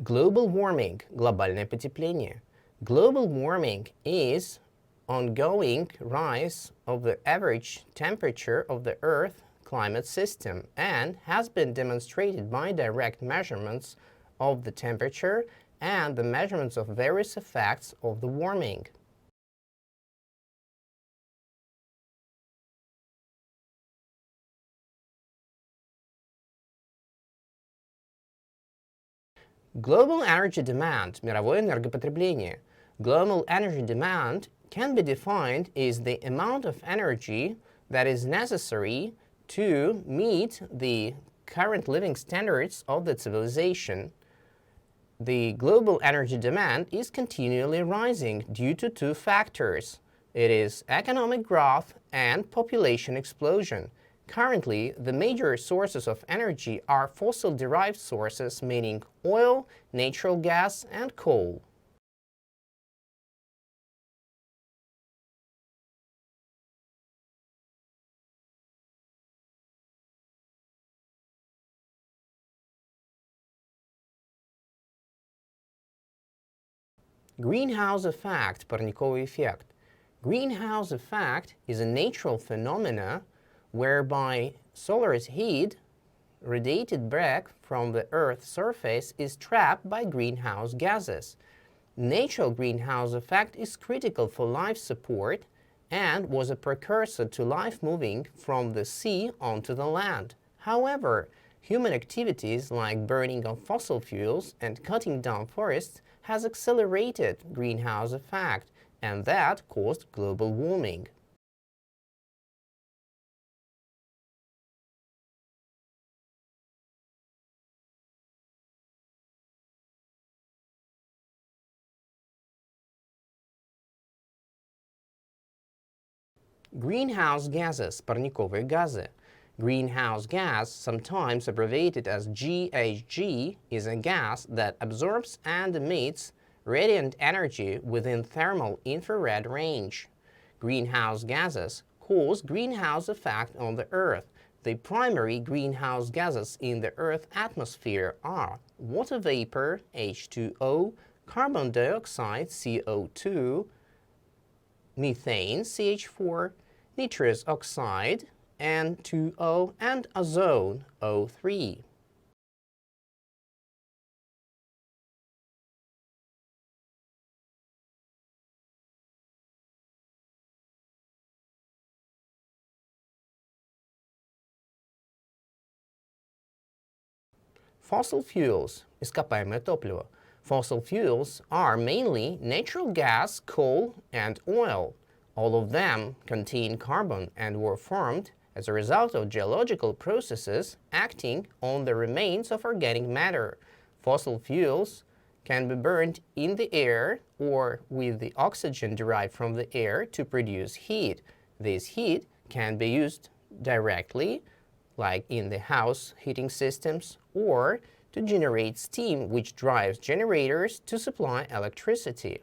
Global warming – глобальное потепление. Global warming is ongoing rise of the average temperature of the Earth climate system and has been demonstrated by direct measurements of the temperature and the measurements of various effects of the warming. Global energy demand – мировое энергопотребление. Global energy demand can be defined as the amount of energy that is necessary to meet the current living standards of the civilization. The global energy demand is continually rising due to two factors. It is economic growth and population explosion. Currently, the major sources of energy are fossil-derived sources, meaning oil, natural gas, and coal. Greenhouse effect, парниковый эффект. Greenhouse effect is a natural phenomena whereby solar heat radiated back from the Earth's surface is trapped by greenhouse gases. Natural greenhouse effect is critical for life support and was a precursor to life moving from the sea onto the land. However, human activities like burning of fossil fuels and cutting down forests has accelerated greenhouse effect, and that caused global warming. Greenhouse gases, парниковые газы. Greenhouse gas, sometimes abbreviated as GHG, is a gas that absorbs and emits radiant energy within thermal infrared range. Greenhouse gases cause greenhouse effect on the Earth. The primary greenhouse gases in the Earth's atmosphere are water vapor, H2O, carbon dioxide, CO2, methane, CH4, nitrous oxide, N2O, and ozone, O3. Fossil fuels, ископаемое топливо. Fossil fuels are mainly natural gas, coal, and oil. All of them contain carbon and were formed as a result of geological processes acting on the remains of organic matter. Fossil fuels can be burned in the air or with the oxygen derived from the air to produce heat. This heat can be used directly, like in the house heating systems, or to generate steam, which drives generators to supply electricity.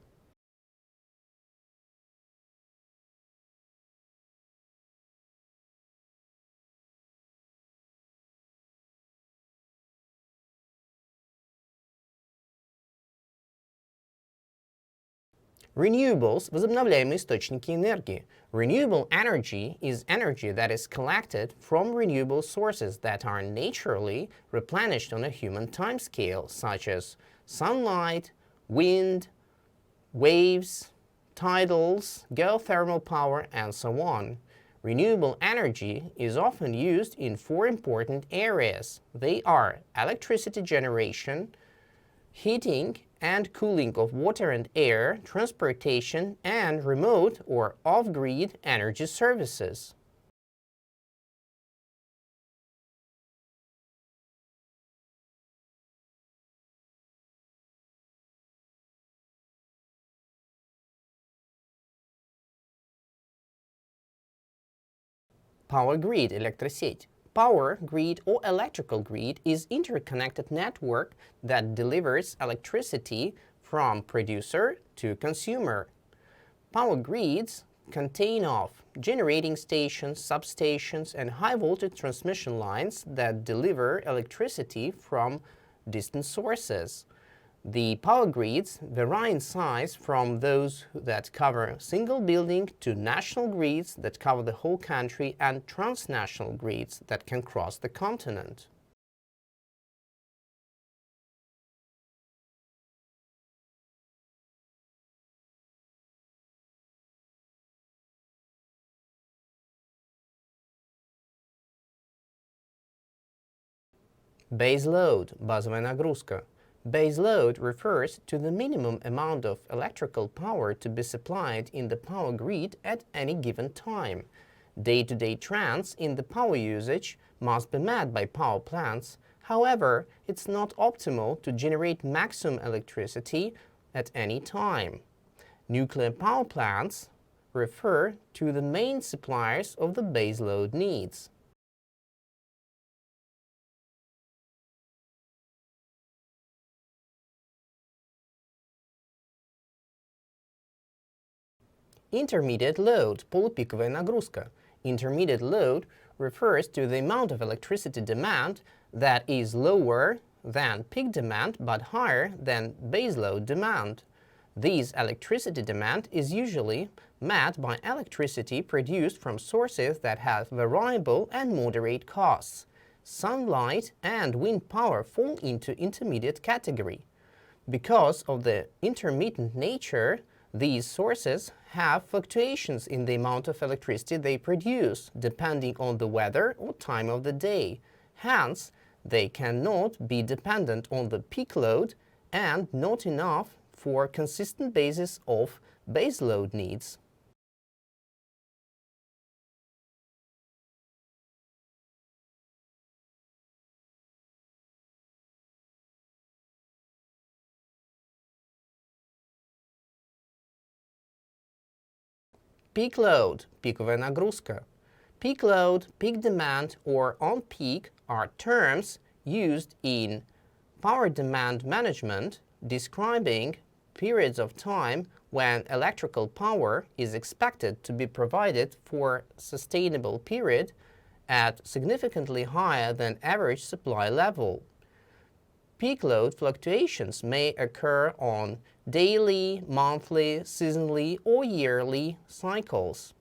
Renewables – возобновляемые источники энергии. Renewable energy is energy that is collected from renewable sources that are naturally replenished on a human timescale, such as sunlight, wind, waves, tidals, geothermal power, and so on. Renewable energy is often used in four important areas. They are electricity generation, heating and cooling of water and air, transportation, and remote or off-grid energy services. Power grid – электросеть. Power grid or electrical grid is interconnected network that delivers electricity from producer to consumer. Power grids contain of generating stations, substations, and high-voltage transmission lines that deliver electricity from distant sources. The power grids vary in size from those that cover a single building to national grids that cover the whole country and transnational grids that can cross the continent. Base load, базовая нагрузка. Base load refers to the minimum amount of electrical power to be supplied in the power grid at any given time. Day-to-day trends in the power usage must be met by power plants. However, it's not optimal to generate maximum electricity at any time. Nuclear power plants refer to the main suppliers of the base load needs. Intermediate load, полупиковая нагрузка. Intermediate load refers to the amount of electricity demand that is lower than peak demand but higher than baseload demand. This electricity demand is usually met by electricity produced from sources that have variable and moderate costs. Sunlight and wind power fall into intermediate category. Because of the intermittent nature, these sources have fluctuations in the amount of electricity they produce, depending on the weather or time of the day. Hence, they cannot be dependent on the peak load and not enough for a consistent basis of baseload needs. Peak load, пиковая нагрузка. Peak load, peak demand, or on peak are terms used in power demand management describing periods of time when electrical power is expected to be provided for a sustainable period at significantly higher than average supply level. Peak load fluctuations may occur on daily, monthly, seasonally, or yearly cycles.